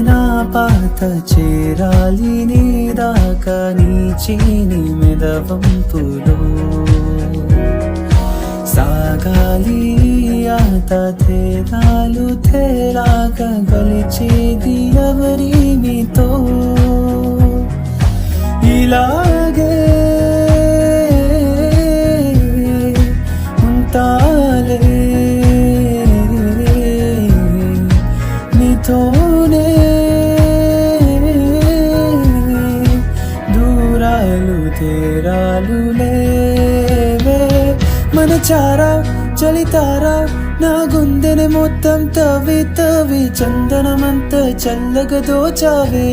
నా పాత చేరాలి నీ దాకా నీ చీని మెదవంపులో సాగాలి ఆత తేరాలు తేలాగా గలిచేది ఎవరి మీతో ఇలాగే ఉంటాలే నీతోనే దూరాలు తేరాలు లేవే మన చారా చలితారా నా గుండెని మొత్తం తవి తవి చందనమంత చల్లగా దోచావే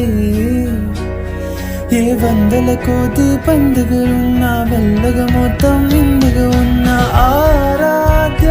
ఏ వందల కోటి పండుగలున్నా వెళ్ళగా మొత్తం నిండుగా ఉన్న ఆరాధ్య